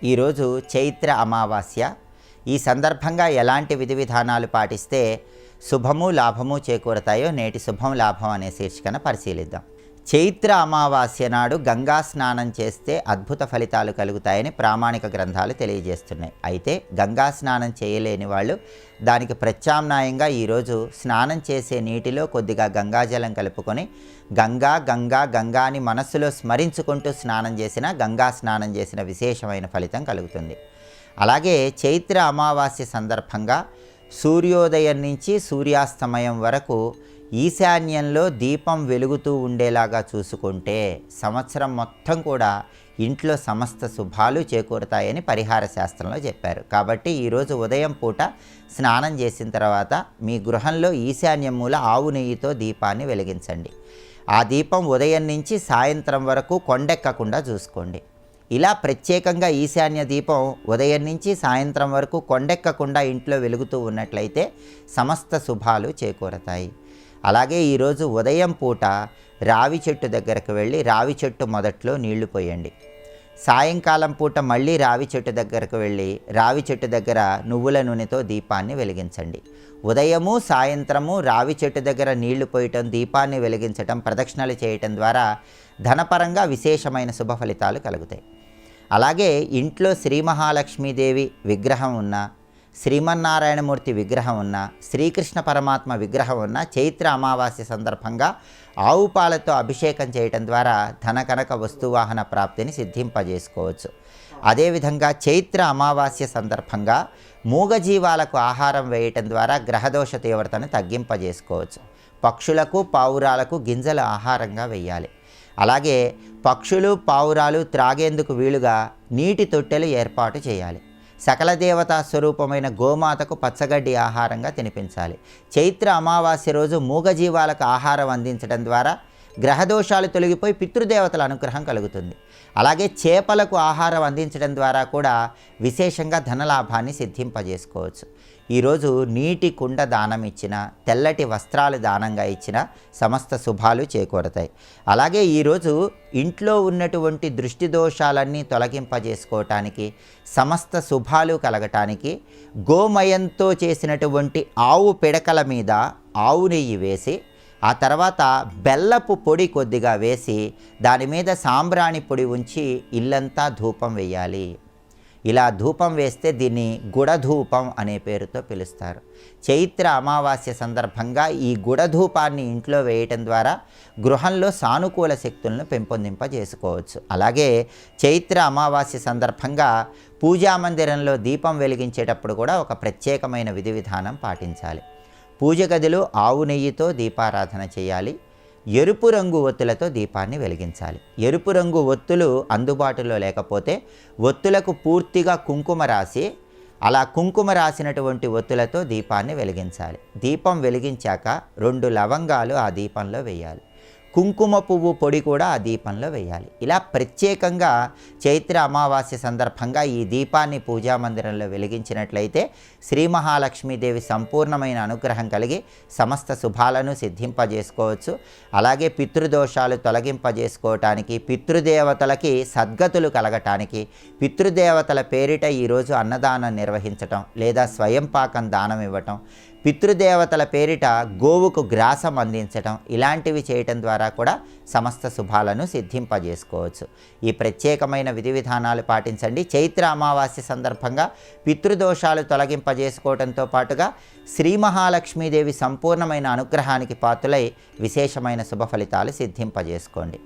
ఈరోజు చైత్ర అమావాస్య. ఈ సందర్భంగా ఎలాంటి విధి విధానాలు పాటిస్తే శుభము లాభము చేకూరతాయో నేటి శుభం లాభం అనే శీర్షికన పరిశీలిద్దాం. చైత్ర అమావాస్య నాడు గంగా స్నానం చేస్తే అద్భుత ఫలితాలు కలుగుతాయని ప్రామాణిక గ్రంథాలు తెలియజేస్తున్నాయి. అయితే గంగా స్నానం చేయలేని వాళ్ళు దానికి ప్రత్యామ్నాయంగా ఈరోజు స్నానం చేసే నీటిలో కొద్దిగా గంగాజలం కలుపుకొని గంగా గంగా గంగా అని మనస్సులో స్మరించుకుంటూ స్నానం చేసిన గంగా స్నానం చేసిన విశేషమైన ఫలితం కలుగుతుంది. అలాగే చైత్ర అమావాస్య సందర్భంగా సూర్యోదయం నుంచి సూర్యాస్తమయం వరకు ఈశాన్యంలో దీపం వెలుగుతూ ఉండేలాగా చూసుకుంటే సంవత్సరం మొత్తం కూడా ఇంట్లో సమస్త శుభాలు చేకూరుతాయని పరిహార శాస్త్రంలో చెప్పారు. కాబట్టి ఈరోజు ఉదయం పూట స్నానం చేసిన తర్వాత మీ గృహంలో ఈశాన్యం మూల ఆవు నెయ్యితో దీపాన్ని వెలిగించండి. ఆ దీపం ఉదయం నుంచి సాయంత్రం వరకు కొండెక్కకుండా చూసుకోండి. ఇలా ప్రత్యేకంగా ఈశాన్య దీపం ఉదయం నుంచి సాయంత్రం వరకు కొండెక్కకుండా ఇంట్లో వెలుగుతూ ఉన్నట్లయితే సమస్త శుభాలు చేకూరతాయి. అలాగే ఈరోజు ఉదయం పూట రావి చెట్టు దగ్గరకు వెళ్ళి రావి చెట్టు మొదట్లో నీళ్లు పోయండి. సాయంకాలం పూట మళ్ళీ రావి చెట్టు దగ్గరకు వెళ్ళి రావి చెట్టు దగ్గర నువ్వుల నూనెతో దీపాన్ని వెలిగించండి. ఉదయము సాయంత్రము రావి చెట్టు దగ్గర నీళ్లు పోయటం, దీపాన్ని వెలిగించటం, ప్రదక్షిణలు చేయటం ద్వారా ధనపరంగా విశేషమైన శుభ ఫలితాలు కలుగుతాయి. అలాగే ఇంట్లో శ్రీ మహాలక్ష్మీదేవి విగ్రహం ఉన్నా, శ్రీమన్నారాయణమూర్తి విగ్రహం ఉన్న, శ్రీకృష్ణ పరమాత్మ విగ్రహం ఉన్న చైత్ర అమావాస్య సందర్భంగా ఆవు పాలతో అభిషేకం చేయటం ద్వారా ధన కనక వస్తువాహన ప్రాప్తిని సిద్ధింపజేసుకోవచ్చు. అదేవిధంగా చైత్ర అమావాస్య సందర్భంగా మూగజీవాలకు ఆహారం వేయటం ద్వారా గ్రహదోష తీవ్రతను తగ్గింపజేసుకోవచ్చు. పక్షులకు పావురాలకు గింజలు ఆహారంగా వేయాలి. అలాగే పక్షులు పావురాలు త్రాగేందుకు వీలుగా నీటి తొట్టెలు ఏర్పాటు చేయాలి. సకల దేవతా స్వరూపమైన గోమాతకు పచ్చగడ్డి ఆహారంగా తినిపించాలి. చైత్ర అమావాస్య రోజు మూగజీవాలకు ఆహారం అందించడం ద్వారా గ్రహదోషాలు తొలగిపోయి పితృదేవతల అనుగ్రహం కలుగుతుంది. అలాగే చేపలకు ఆహారం అందించడం ద్వారా కూడా విశేషంగా ధనలాభాన్ని సిద్ధింపజేసుకోవచ్చు. ఈరోజు నీటి కుండ దానం ఇచ్చిన, తెల్లటి వస్త్రాలు దానంగా ఇచ్చిన సమస్త శుభాలు చేకూరతాయి. అలాగే ఈరోజు ఇంట్లో ఉన్నటువంటి దృష్టి దోషాలన్నీ తొలగింపజేసుకోవటానికి, సమస్త శుభాలు కలగటానికి గోమయంతో చేసినటువంటి ఆవు పిడకల మీద ఆవు నెయ్యి వేసి, ఆ తర్వాత బెల్లపు పొడి కొద్దిగా వేసి దాని మీద సాంబ్రాణి పొడి ఉంచి ఇల్లంతా ధూపం వేయాలి. ఇలా ధూపం వేస్తే దీన్ని గుడధూపం అనే పేరుతో పిలుస్తారు. చైత్ర అమావాస్య సందర్భంగా ఈ గుడధూపాన్ని ఇంట్లో వేయటం ద్వారా గృహంలో సానుకూల శక్తులను పెంపొందింపజేసుకోవచ్చు. అలాగే చైత్ర అమావాస్య సందర్భంగా పూజామందిరంలో దీపం వెలిగించేటప్పుడు కూడా ఒక ప్రత్యేకమైన విధి విధానం పాటించాలి. పూజ గదిలో ఆవు నెయ్యితో దీపారాధన చేయాలి. ఎరుపు రంగు ఒత్తులతో దీపాన్ని వెలిగించాలి. ఎరుపు రంగు ఒత్తులు అందుబాటులో లేకపోతే ఒత్తులకు పూర్తిగా కుంకుమ రాసి, అలా కుంకుమ రాసినటువంటి ఒత్తులతో దీపాన్ని వెలిగించాలి. దీపం వెలిగించాక 2 లవంగాలు ఆ దీపంలో వేయాలి. కుంకుమ పువ్వు పొడి కూడా ఆ దీపంలో వేయాలి. ఇలా ప్రత్యేకంగా చైత్ర అమావాస్య సందర్భంగా ఈ దీపాన్ని పూజామందిరంలో వెలిగించినట్లయితే శ్రీ మహాలక్ష్మీదేవి సంపూర్ణమైన అనుగ్రహం కలిగి సమస్త శుభాలను సిద్ధింపజేసుకోవచ్చు. అలాగే పితృదోషాలు తొలగింపజేసుకోవటానికి, పితృదేవతలకి సద్గతులు కలగటానికి, పితృదేవతల పేరిట ఈరోజు అన్నదానం నిర్వహించటం లేదా స్వయం పాకం దానం ఇవ్వటం, పితృదేవతల పేరిట గోవుకు గ్రాసం అందించటం, ఇలాంటివి చేయటం ద్వారా కూడా సమస్త శుభాలను సిద్ధింపజేసుకోవచ్చు. ఈ ప్రత్యేకమైన విధి విధానాలు పాటించండి. చైత్ర అమావాస్య సందర్భంగా పితృదోషాలు తొలగింపజేసుకోవడంతో పాటుగా శ్రీ మహాలక్ష్మీదేవి సంపూర్ణమైన అనుగ్రహానికి పాత్రులై విశేషమైన శుభ ఫలితాలు సిద్ధింపజేసుకోండి.